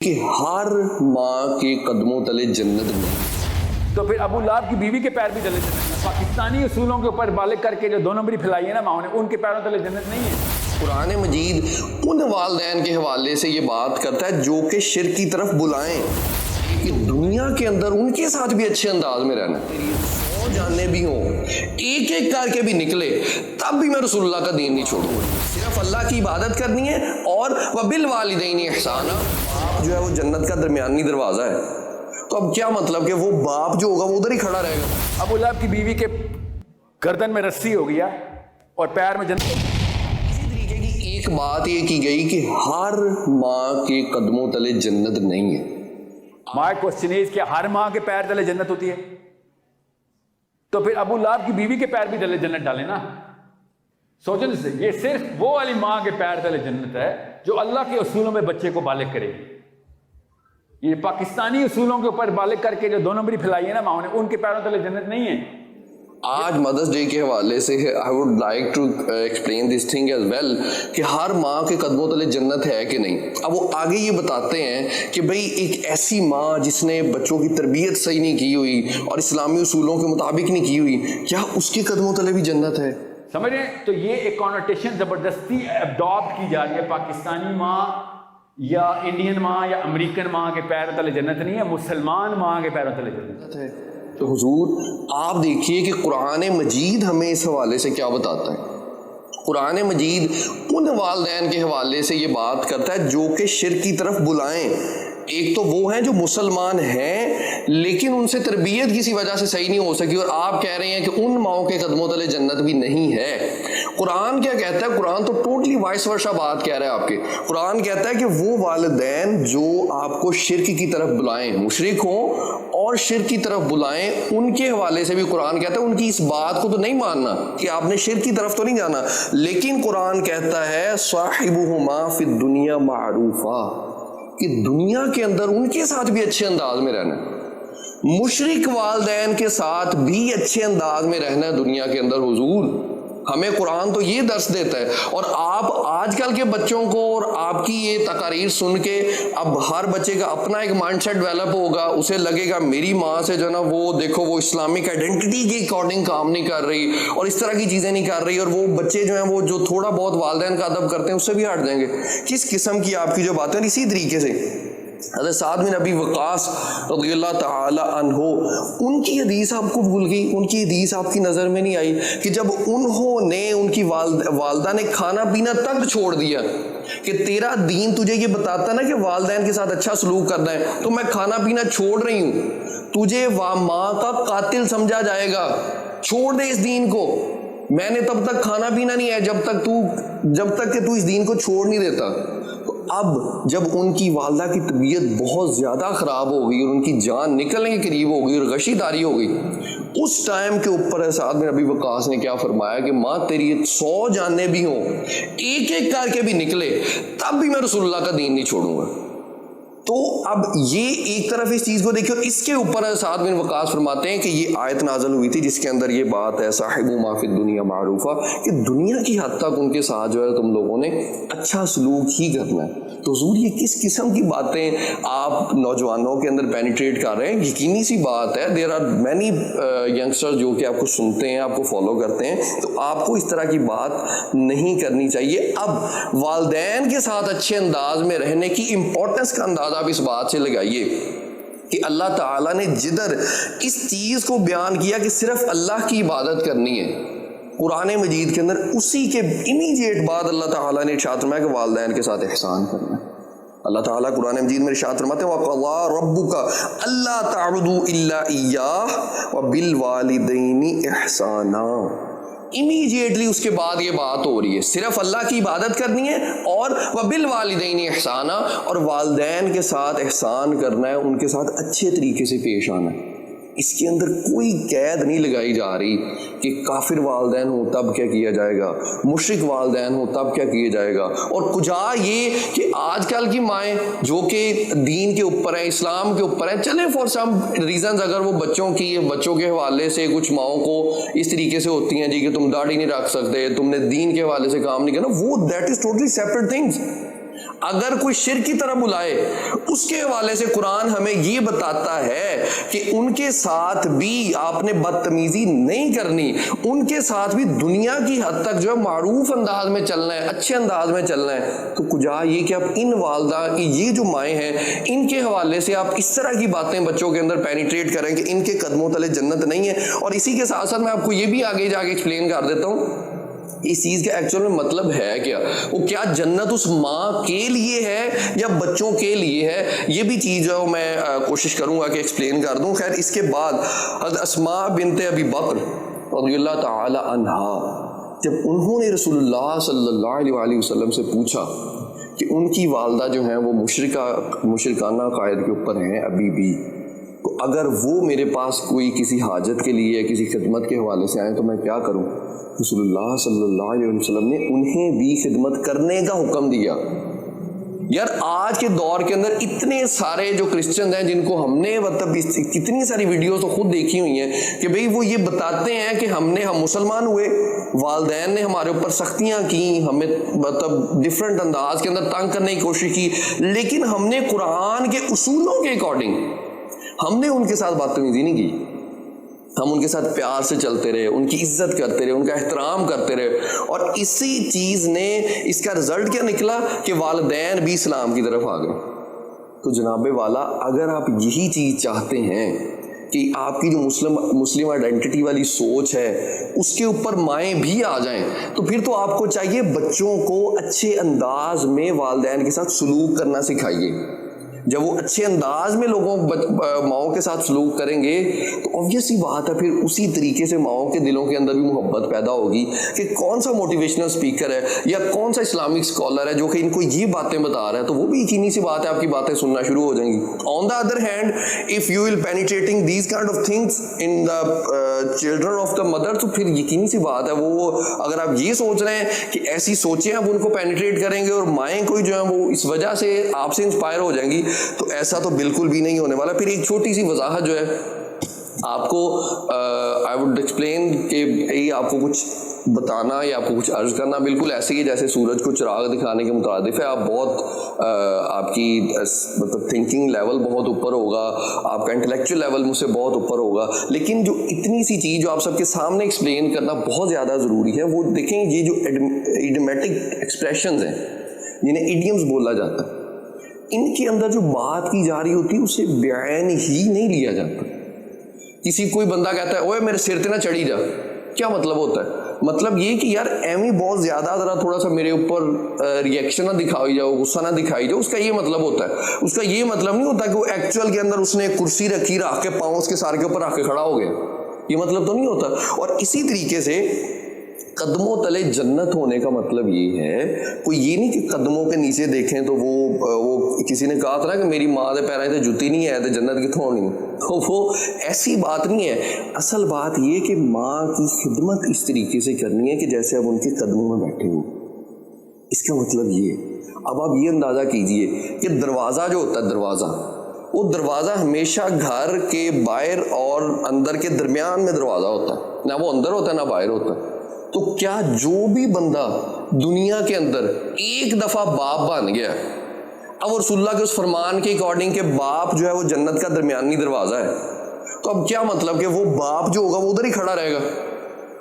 کہ ہر ماں کے قدموں تلے جنت نہیں. تو پھر ابو لہب کی بیوی کے پیر بھی تلے جنت نہیں. پاکستانی اصولوں کے اوپر بالغ کر کے جو 2 نمبری پھیلائی ہے نا ماؤں نے، ان کے پیروں تلے جنت نہیں ہے. قرآن مجید ان والدین کے حوالے سے یہ بات کرتا ہے جو کہ شرک کی طرف بلائیں کہ دنیا کے اندر ان کے ساتھ بھی اچھے انداز میں رہنا. 100 جاننے بھی ہوں، ایک ایک کر کے بھی نکلے، تب بھی میں رسول اللہ کا دین نہیں چھوڑوں گا. صرف اللہ کی عبادت کرنی ہے. اور وبالوالدین احسانا، باپ جو ہے وہ جنت کا درمیانی دروازہ ہے. تو اب کیا مطلب کہ وہ باپ جو ہوگا وہ ادھر ہی کھڑا رہے گا. ابو لہب کی بیوی کے گردن میں رسی ہو گیا اور پیر میں جنت. اسی طریقے کی ایک بات یہ کی گئی کہ ہر ماں کے قدموں تلے جنت نہیں ہے. مائی کوسچن از کہ ہر ماں کے پیر تلے جنت ہوتی ہے؟ تو پھر ابو لہب کی بیوی کے پیر بھی تلے جنت ڈالے نا. سوچنے سے یہ صرف وہ والی ماں کے پیر تلے جنت ہے جو اللہ کے اصولوں میں بچے کو بالغ کرے گی. یہ پاکستانی اصولوں کے اوپر بالغ کر کے جو 2 نمبری پھیلائی ہے نا ماؤں نے، ان کے پیروں تلے جنت نہیں ہے. آج مدرس ڈے کے حوالے سے I would like to explain this thing as well کہ ہر ماں کے قدموں تلے جنت ہے کہ نہیں. اب وہ آگے یہ بتاتے ہیں کہ بھئی ایک ایسی ماں جس نے بچوں کی تربیت صحیح نہیں کی ہوئی اور اسلامی اصولوں کے مطابق نہیں کی ہوئی، کیا اس کے قدموں تلے بھی جنت ہے؟ سمجھ رہے ہیں؟ تو یہ ایک کانوٹیشن زبردستی اڈاپٹ کی جا رہی ہے. پاکستانی ماں یا انڈین ماں یا امریکن ماں کے پیر تلے جنت نہیں ہے، مسلمان ماں کے پیروں تلے جنت ہے. تو حضور آپ دیکھیے کہ قرآن مجید ہمیں اس حوالے سے کیا بتاتا ہے. قرآن مجید ان والدین کے حوالے سے یہ بات کرتا ہے جو کہ شرک کی طرف بلائیں. ایک تو وہ ہیں جو مسلمان ہیں لیکن ان سے تربیت کسی وجہ سے صحیح نہیں ہو سکی، اور آپ کہہ رہے ہیں کہ ان ماؤں کے قدموں تلے جنت بھی نہیں ہے. قرآن کیا کہتا ہے؟ قرآن تو ٹوٹلی وائس ورشا بات کہہ رہا ہے آپ کے. قرآن کہتا ہے کہ وہ والدین جو آپ کو شرک کی طرف بلائیں، مشرک ہوں اور شرک کی طرف بلائیں، ان کے حوالے سے بھی قرآن کہتا ہے ان کی اس بات کو تو نہیں ماننا کہ آپ نے شرک کی طرف تو نہیں جانا. لیکن قرآن کہتا ہے صاحبہما فی الدنیا معروفا، کہ دنیا کے اندر ان کے ساتھ بھی اچھے انداز میں رہنا ہے. مشرک والدین کے ساتھ بھی اچھے انداز میں رہنا ہے دنیا کے اندر. حضور ہمیں قرآن تو یہ درس دیتا ہے. اور آپ آج کل کے بچوں کو اور آپ کی یہ تقاریر سن کے اب ہر بچے کا اپنا ایک مائنڈ سیٹ ڈیولپ ہوگا. اسے لگے گا میری ماں سے جو ہے نا وہ دیکھو وہ اسلامک آئیڈینٹی کے اکارڈنگ کام نہیں کر رہی اور اس طرح کی چیزیں نہیں کر رہی، اور وہ بچے جو ہیں وہ جو تھوڑا بہت والدین کا ادب کرتے ہیں اس سے بھی ہٹ جائیں گے. کس قسم کی آپ کی جو باتیں. اسی طریقے سے حضرت سعد بن ابی وقاص رضی اللہ تعالی عنہ، ان کی حدیث آپ کو بھول گئی، ان کی حدیث آپ کی نظر میں نہیں آئی کہ جب انہوں نے ان کی والدہ نے کھانا پینا تک چھوڑ دیا کہ تیرا دین تجھے یہ بتاتا نا کہ والدین کے ساتھ اچھا سلوک کرنا ہے، تو میں کھانا پینا چھوڑ رہی ہوں، تجھے ماں کا قاتل سمجھا جائے گا، چھوڑ دے اس دین کو. میں نے تب تک کھانا پینا نہیں ہے جب تک کہ تو اس دین کو چھوڑ نہیں دیتا. اب جب ان کی والدہ کی طبیعت بہت زیادہ خراب ہو گئی اور ان کی جان نکلنے کے قریب ہو گئی اور غشی داری ہو گئی، اس ٹائم کے اوپر سعد بن ابی وقاص نے کیا فرمایا کہ ماں تیری 100 جاننے بھی ہوں، ایک ایک کر کے بھی نکلے، تب بھی میں رسول اللہ کا دین نہیں چھوڑوں گا. تو اب یہ ایک طرف اس چیز کو دیکھو. اس کے اوپر سعد بن وقاص فرماتے ہیں کہ یہ آیت نازل ہوئی تھی جس کے اندر یہ بات ہے صاحبہما فی الدنیا معروفا، کہ دنیا کی حد تک ان کے ساتھ جو ہے تم لوگوں نے اچھا سلوک ہی کرنا ہے. تو حضور یہ کس قسم کی باتیں آپ نوجوانوں کے اندر پینیٹریٹ کر رہے ہیں؟ یقینی سی بات ہے دیر آر مینی ینگسٹر جو کہ آپ کو سنتے ہیں، آپ کو فالو کرتے ہیں، تو آپ کو اس طرح کی بات نہیں کرنی چاہیے. اب والدین کے ساتھ اچھے انداز میں رہنے کی امپورٹنس کا اندازہ آپ اس بات سے لگائیے کہ اللہ تعالیٰ نے جدھر اس چیز کو بیان کیا کہ صرف اللہ کی عبادت کرنی ہے قرآن مجید کے اندر، اسی کے امیڈیٹ بعد اللہ تعالیٰ نے ارشاد فرمایا کہ والدین کے ساتھ احسان کرنا ہے. اللہ تعالیٰ قرآن مجید میں ارشاد فرماتے ہیں وَقَضَىٰ رَبُّكَ أَلَّا تَعْبُدُوا إِلَّا إِيَّاهُ وَبِالْوَالِدَيْنِ إِحْسَانًا. امیڈیٹلی اس کے بعد یہ بات ہو رہی ہے صرف اللہ کی عبادت کرنی ہے اور وَبِالْوَالِدَيْنِ إِحْسَانًا، اور والدین کے ساتھ احسان کرنا ہے، ان کے ساتھ اچھے طریقے سے پیش آنا ہے. اس کے اندر کوئی قید نہیں لگائی جا رہی کہ کافر والدین ہوں تب کیا کیا جائے گا، مشرک والدین ہوں تب کیا کیا جائے گا. اور کجا یہ کہ آج کل کی مائیں جو کہ دین کے اوپر ہیں، اسلام کے اوپر ہیں، چلیں فار سم ریزنز اگر وہ بچوں کے حوالے سے کچھ ماؤں کو اس طریقے سے ہوتی ہیں جی کہ تم داڑھی نہیں رکھ سکتے، تم نے دین کے حوالے سے کام نہیں کرنا، وہ that is totally separate things. اگر کوئی شرک کی طرف بلائے اس کے حوالے سے قرآن ہمیں یہ بتاتا ہے کہ ان کے ساتھ بھی آپ نے بدتمیزی نہیں کرنی, ان کے ساتھ بھی دنیا کی حد تک جو ہے معروف انداز میں چلنا ہے, اچھے انداز میں چلنا ہے. تو کجا یہ کہ آپ ان والدہ کی یہ جو مائیں ہیں ان کے حوالے سے آپ اس طرح کی باتیں بچوں کے اندر پینیٹریٹ کریں کہ ان کے قدموں تلے جنت نہیں ہے. اور اسی کے ساتھ ساتھ میں آپ کو یہ بھی آگے جا کے ایکسپلین کر دیتا ہوں اس چیز کا ایکچوئل میں مطلب ہے کیا. وہ کیا جنت اس ماں کے لیے ہے یا بچوں کے لیے ہے, یہ بھی چیز جو میں کوشش کروں گا کہ ایکسپلین کر دوں. خیر اس کے بعد حضرت اسماء بنت ابی بکر رضی اللہ تعالی عنہا جب انہوں نے رسول اللہ صلی اللہ علیہ وآلہ وسلم سے پوچھا کہ ان کی والدہ جو ہیں وہ مشرکانہ عقائد کے اوپر ہیں ابھی بھی, تو اگر وہ میرے پاس کوئی کسی حاجت کے لیے کسی خدمت کے حوالے سے آئیں تو میں کیا کروں. رسول اللہ صلی اللہ علیہ وسلم نے انہیں بھی خدمت کرنے کا حکم دیا. یار آج کے دور کے اندر اتنے سارے جو کرسچنز ہیں جن کو ہم نے مطلب کتنی ساری ویڈیوز تو خود دیکھی ہوئی ہیں کہ بھئی وہ یہ بتاتے ہیں کہ ہم مسلمان ہوئے, والدین نے ہمارے اوپر سختیاں کی, ہمیں مطلب ڈفرینٹ انداز کے اندر تنگ کرنے کی کوشش کی, لیکن ہم نے قرآن کے اصولوں کے اکارڈنگ ہم نے ان کے ساتھ بدتمیزی نہیں کی. ہم ان کے ساتھ پیار سے چلتے رہے, ان کی عزت کرتے رہے, ان کا احترام کرتے رہے, اور اسی چیز نے اس کا رزلٹ کیا نکلا کہ والدین بھی اسلام کی طرف آ گئے. تو جناب والا اگر آپ یہی چیز چاہتے ہیں کہ آپ کی جو مسلم آئیڈینٹی والی سوچ ہے اس کے اوپر مائیں بھی آ جائیں, تو پھر تو آپ کو چاہیے بچوں کو اچھے انداز میں والدین کے ساتھ سلوک کرنا سکھائیے. جب وہ اچھے انداز میں ماؤں کے ساتھ سلوک کریں گے تو obvious سی بات ہے پھر اسی طریقے سے ماؤں کے دلوں کے اندر بھی محبت پیدا ہوگی کہ کون سا موٹیویشنل اسپیکر ہے یا کون سا اسلامک اسکالر ہے جو کہ ان کو یہ باتیں بتا رہا ہے, تو وہ بھی یقینی سی بات ہے آپ کی باتیں سننا شروع ہو جائیں گی. On the other hand if you will penetrating these kind of things in the children of the mother, تو پھر یقینی سی بات ہے وہ اگر آپ یہ سوچ رہے ہیں کہ ایسی سوچیں آپ ان کو پینیٹریٹ کریں گے اور مائیں کوئی جو ہیں وہ اس وجہ سے آپ سے انسپائر ہو جائیں گی, تو ایسا تو بالکل بھی نہیں ہونے والا. پھر ایک چھوٹی سی وضاحت جو ہے آپ کو آئی وڈ ایکسپلین کہ آپ کو کچھ بتانا یا آپ کو کچھ عرض کرنا بالکل ایسے ہی جیسے سورج کو چراغ دکھانے کے مترادف ہے. آپ بہت آپ کی مطلب تھنکنگ لیول بہت اوپر ہوگا, آپ کا انٹلیکچوئل لیول مجھ سے بہت اوپر ہوگا, لیکن جو اتنی سی چیز جو آپ سب کے سامنے ایکسپلین کرنا بہت زیادہ ضروری ہے وہ دیکھیں یہ جو ایڈیمیٹک ایکسپریشنز ہیں جنہیں ایڈیمز بولا جاتا ہے, ان کے اندر جو بات کی جا رہی ہوتی ہے اسے بیان ہی نہیں لیا جاتا. کسی کوئی بندہ کہتا ہے اوے میرے سر تے نہ چڑھی جا, کیا مطلب ہوتا ہے؟ مطلب یہ کہ یار ایویں بہت زیادہ ذرا تھوڑا سا میرے اوپر ریئیکشن نہ دکھائی جاؤ, غصہ نہ دکھائی جاؤ, اس کا یہ مطلب ہوتا ہے. اس کا یہ مطلب نہیں ہوتا کہ وہ ایکچوئل کے اندر اس نے کرسی رکھی, رکھ کے پاؤں اس کے سار کے اوپر رکھ کے کھڑا ہو گیا, یہ مطلب تو نہیں ہوتا. اور اسی طریقے سے قدموں تلے جنت ہونے کا مطلب یہ ہے, کوئی یہ نہیں کہ قدموں کے نیچے دیکھیں تو وہ کسی نے کہا تھا نا کہ میری ماں دے پیریں تے جُتی نہیں ہے تو جنت کتوں ہونی, تو وہ ایسی بات نہیں ہے. اصل بات یہ کہ ماں کی خدمت اس طریقے سے کرنی ہے کہ جیسے اب ان کے قدموں میں بیٹھے ہو. اس کا مطلب یہ ہے. اب آپ یہ اندازہ کیجئے کہ دروازہ جو ہوتا ہے وہ دروازہ ہمیشہ گھر کے باہر اور اندر کے درمیان میں دروازہ ہوتا ہے, نہ وہ اندر ہوتا ہے نہ باہر ہوتا ہے. تو کیا جو بھی بندہ دنیا کے اندر ایک دفعہ باپ بن گیا, اب رسول اللہ کے اس فرمان کے اکارڈنگ کہ باپ جو ہے وہ جنت کا درمیانی دروازہ ہے, تو اب کیا مطلب کہ وہ باپ جو ہوگا وہ ادھر ہی کھڑا رہے گا,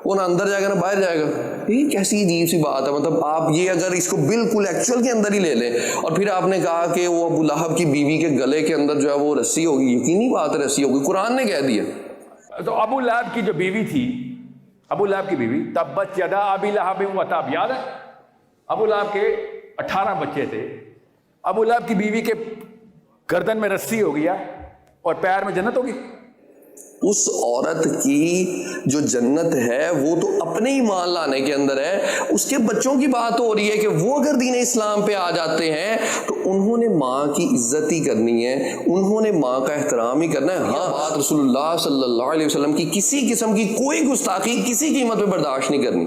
وہ نہ اندر جائے گا نہ باہر جائے گا. یہ کیسی عجیب سی بات ہے. مطلب آپ یہ اگر اس کو بالکل ایکچوئل کے اندر ہی لے لیں اور پھر آپ نے کہا کہ وہ ابو لہب کی بیوی کے گلے کے اندر جو ہے وہ رسی ہوگی, یقینی بات ہے رسی ہوگی, قرآن نے کہہ دیا. تو ابو لہب کی جو بیوی تھی, ابو لہب کی بیوی, تبت یدا ابی لہب و تب, یاد ہے ابو لہب کے 18 بچے تھے. ابو لہب کی بیوی کے گردن میں رسی ہو گیا اور پیر میں جنت ہوگی. اس عورت کی جو جنت ہے وہ تو اپنے ایمان لانے کے اندر ہے. اس کے بچوں کی بات ہو رہی ہے کہ وہ اگر دین اسلام پہ آ جاتے ہیں تو انہوں نے ماں کی عزت ہی کرنی ہے, انہوں نے ماں کا احترام ہی کرنا ہے. ہاں, بات رسول اللہ صلی اللہ علیہ وسلم کی کسی قسم کی کوئی گستاخی کسی قیمت پہ برداشت نہیں کرنی,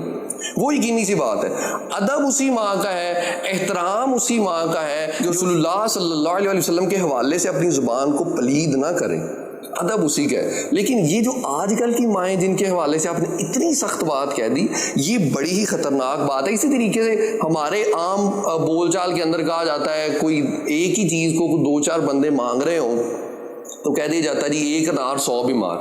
وہ یقینی سی بات ہے. ادب اسی ماں کا ہے, احترام اسی ماں کا ہے جو رسول اللہ صلی اللہ علیہ وسلم کے حوالے سے اپنی زبان کو پلید نہ کریں. ادب اسی کا ہے. لیکن یہ جو آج کل کی مائیں جن کے حوالے سے آپ نے اتنی سخت بات کہہ دی, یہ بڑی ہی خطرناک بات ہے. اسی طریقے سے ہمارے عام بول چال کے اندر کہا جاتا ہے, کوئی ایک ہی چیز کو 2-4 بندے مانگ رہے ہوں تو کہہ دیا جاتا ہے جی 1 انار 100 بیمار.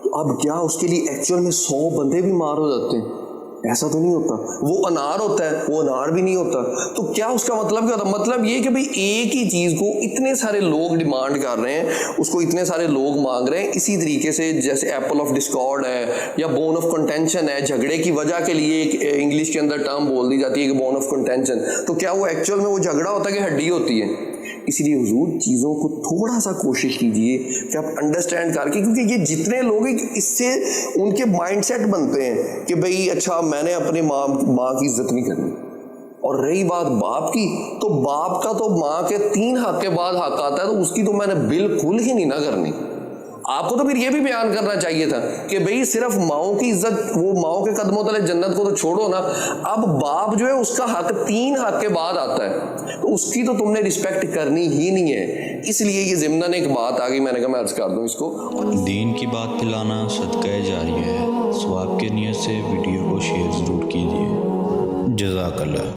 تو اب کیا اس کے لیے ایکچوئل میں 100 بندے بیمار ہو جاتے ہیں؟ ایسا تو نہیں ہوتا. وہ انار ہوتا ہے, وہ انار بھی نہیں ہوتا. تو کیا اس کا مطلب کیا ہوتا ہے؟ مطلب یہ کہ بھئی ایک ہی چیز کو اتنے سارے لوگ ڈیمانڈ کر رہے ہیں, اس کو اتنے سارے لوگ مانگ رہے ہیں. اسی طریقے سے جیسے ایپل آف ڈسکارڈ ہے یا بون آف کنٹینشن ہے, جھگڑے کی وجہ کے لیے ایک انگلش کے اندر ٹرم بول دی جاتی ہے کہ بون آف کنٹینشن. تو کیا وہ ایکچوئل میں وہ جھگڑا ہوتا ہے کہ ہڈی ہوتی ہے؟ اس لیے حضور چیزوں کو تھوڑا سا کوشش کیجئے کہ آپ انڈرسٹینڈ کر کے, کیونکہ یہ جتنے لوگ ہیں اس سے ان کے مائنڈ سیٹ بنتے ہیں کہ بھئی اچھا میں نے اپنے ماں کی عزت نہیں کرنی. اور رہی بات باپ کی, تو باپ کا تو ماں کے 3 حق کے بعد حق آتا ہے, تو اس کی تو میں نے بالکل ہی نہیں نہ کرنی. آپ کو تو پھر یہ بھی بیان کرنا چاہیے تھا کہ بھئی صرف ماؤں کی عزت, وہ ماؤں کے قدموں تلے جنت کو تو چھوڑو نا, اب باپ جو ہے اس کا حق 3 حق کے بعد آتا ہے, تو اس کی تو تم نے رسپیکٹ کرنی ہی نہیں ہے. اس لیے یہ ضمناً ایک بات آ گئی, میں نے کہا میں عرض کر دوں اس کو. دین کی بات پھیلانا صدقہ جاریہ ہے. ثواب کے نیت سے ویڈیو کو شیئر ضرور کیجیے. جزاک اللہ.